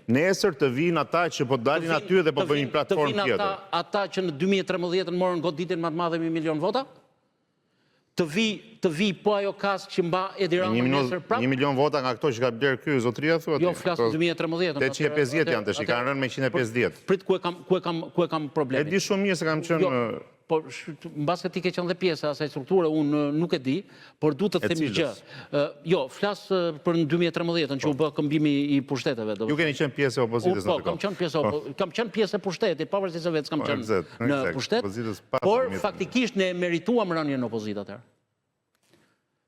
Nesër të vinë ata që po dalin aty dhe po bëjnë një platformë tjetër. Të vinë ata që në 2013 morën goditjen më të madhe me 1 milion vota? Të vi po ajo kasë që mba Edi Rama nesër prapë? 1 milion vota nga këto që ka blerë ky zotëria, thuat? Jo, flasë 2013. 850 janë të shi, kanë rënë me 150. Prit, ku e kam problemi? E di shumë mirë se kam qënë... Por, në base ti ke qenë dhe pjesa asaj strukture, unë nuk e di, por du të themi gjë. Jo, flasë për në 2013, që u bë këmbimi i pushteteve. Ju keni qenë pjesë e opozitës në të kohë? Kam qenë pjesë e pushtetit, pavarësisht se vetë kam qenë në pushtet, por faktikisht ne merituam rënien në opozit atër.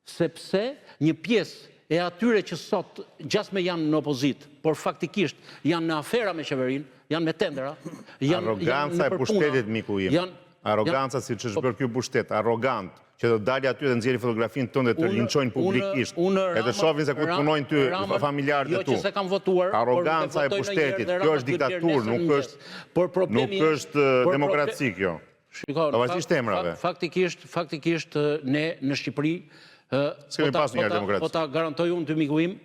Sepse një pjesë e atyre që sot gjasme janë në opozit, por faktikisht janë në afera me qeverin, janë me tendera, Arroganca e pushtetit, miku im. Arroganca si që është bërë kjo pushtet, arrogant, që të dalë aty dhe nxjerrin fotografinë tënde të linçojnë publikisht, e të shohin se ku të punojnë ty familjarët e tu. Jo që se kam votuar, arroganca e pushtetit, kjo është diktatur, nuk është demokraci kjo. Pavarësisht emrave. Faktikisht ne në Shqipëri, po ta garantoj unë të miku im,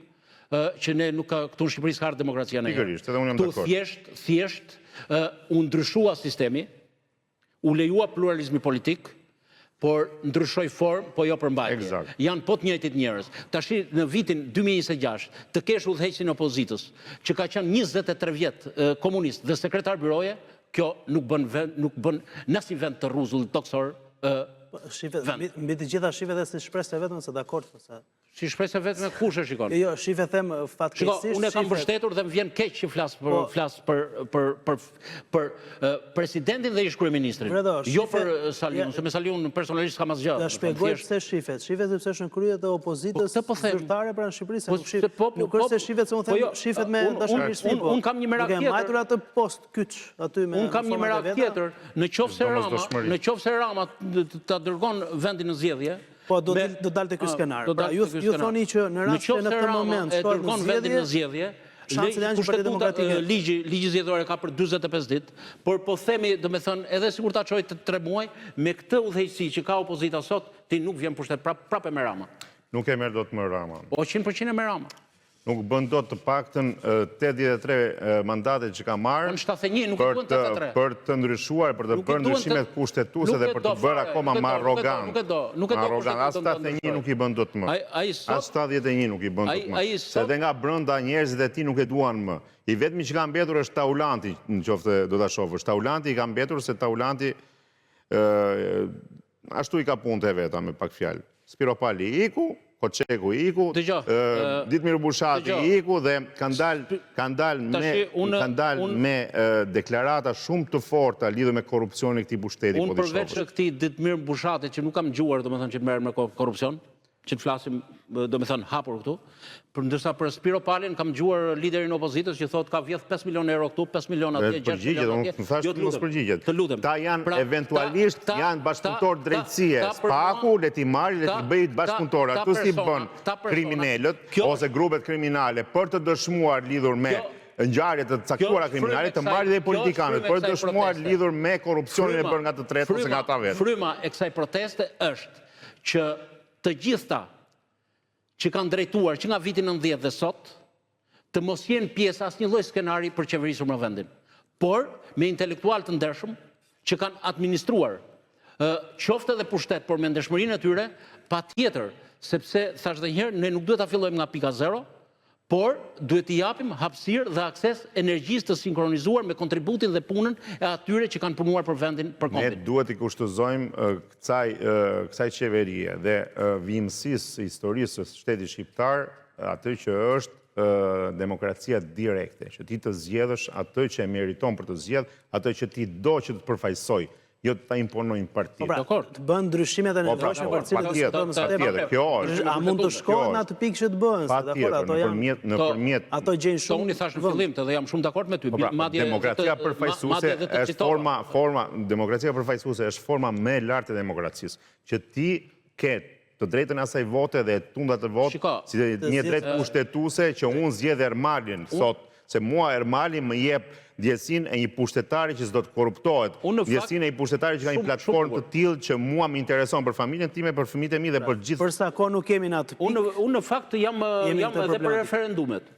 që ne nuk ka këtu në Shqipëri s'ka demokracia në Pikërisht, edhe unë jam dakord. Thjesht u ndryshua sistemi, u lejua pluralizmi politik, por ndryshoj form, po jo përmbajtje. Janë po të njëjtit njerëz. Tashi në vitin 2026, të kesh udhëheqësin e opozitës, që ka qenë 23 vjet komunist dhe sekretar byroje, kjo nuk bën në si vend të rruzull toksor vend. Mbi të gjitha shivet dhe si shpresë e vetëm se dakord. Si shpresë e vetëm kush e shikon? Jo, shive them fatkeqësisht. Shiko, unë e kam mbështetur dhe më vjen keq që flas për presidentin dhe ish kryeministrin. Jo për Saliun, se me Saliun personalisht s'kam asgjë. Ja shpjegoj pse shifet. Shifet sepse është në krye të opozitës zyrtare pranë Shqipërisë. Nuk është se shifet se unë them shifet me dashamirësi. Unë kam një merak tjetër. Duke mbajtur atë post kyç aty me. Unë kam një merak tjetër, në qoftë se Rama ta dërgon vendin në zgjedhje. Po, do dalë të ky skenar. Pra, ju thoni që në rast që në këtë moment shkojnë në zgjedhje, shanset janë që Partia Demokratike. Ligji zgjedhore ka për 45 ditë, por po themi, do me thënë, edhe sikur ta çojë 3 muaj, me këtë udhëheqësi që ka opozita sot, ti nuk vjen pushtet prapë me Rama. Nuk e merr dot me Rama. Po 100% e me Rama. Nuk bën dot të paktën 83 mandate që ka marrë për të ndryshuar, për të bërë ndryshimet kushtetuese dhe për të bërë akoma më arrogant. As 71 nuk i bën dot më. As 71 nuk i bën dot më. Se dhe nga brenda njerëzit e tij nuk e duan më. I vetmi që ka mbetur është Taulanti, nëse do ta shohësh. Taulanti i ka mbetur se Taulanti ashtu i ka punët e veta me pak fjalë. Spiropali iku, Koçeku iku, Ditmir Bushati iku dhe kanë dalë me deklarata shumë të forta lidhur me korrupsionin e këtij pushteti. Unë përveç këtij Ditmir Bushati që nuk kam dëgjuar domethënë që të merret me korrupsion, që të flasim domethënë hapur këtu, ndërsa për Spiro Palin kam dëgjuar liderin e opozitës që thotë ka vjedh 5 milionë euro këtu, 5 milionë atje, 6 milionë atje. Të lutem. Ta janë eventualisht janë bashkëpunëtor drejtësie. Spaku le t'i marrë, le t'i bëjë bashkëpunëtor. Ato si bën kriminalët ose grupet kriminale për të dëshmuar lidhur me ngjarje të caktuara kriminale, të marrë dhe politikanët për të dëshmuar lidhur me korrupsionin e bërë nga të tretë ose nga ata vetë. Fryma e kësaj proteste është që të gjithta që kanë drejtuar që nga vitin 90 dhe sot, të mos jenë pjesë asnjë lloj skenari për qeverisur në vendin. Por, me intelektual të ndershëm, që kanë administruar qoftë edhe pushtet, por me ndershmërinë e tyre, patjetër, sepse thash edhe një herë, ne nuk duhet ta fillojmë nga pika zero, por duhet t'i japim hapësirë dhe akses energjisë të sinkronizuar me kontributin dhe punën e atyre që kanë punuar për vendin për kombin. Ne duhet i kushtozojmë kësaj qeverie dhe vijimësisë së historisë së shtetit shqiptar atë që është demokracia direkte, që ti të zgjedhësh atë që e meriton për të zgjedhur, atë që ti do që të përfaqësoj. Jo të ta imponojnë partitë. Të bënë ndryshimet e nevojshme për cilët a mund të shkojnë atë pikë që të bëhen. Ato gjejnë shumë. Unë i thash në fillim dhe jam shumë dakord me ty. Demokracia përfaqësuese është forma më e lartë e demokracisë. Që ti ketë të drejtën asaj vote dhe tunda të votë si një drejtë kushtetuese që unë zgjedh Ermalin sot, se mua Ermali më jep ndjesinë e një pustetari që s'do të korruptohet, ndjesinë e një pustetari që ka një platformë të tillë që mua më intereson për familjen time, për fëmijët e mi dhe për gjithë. Për sa kohë nuk kemi në atë pikë. Unë në fakt jam edhe për referendumet.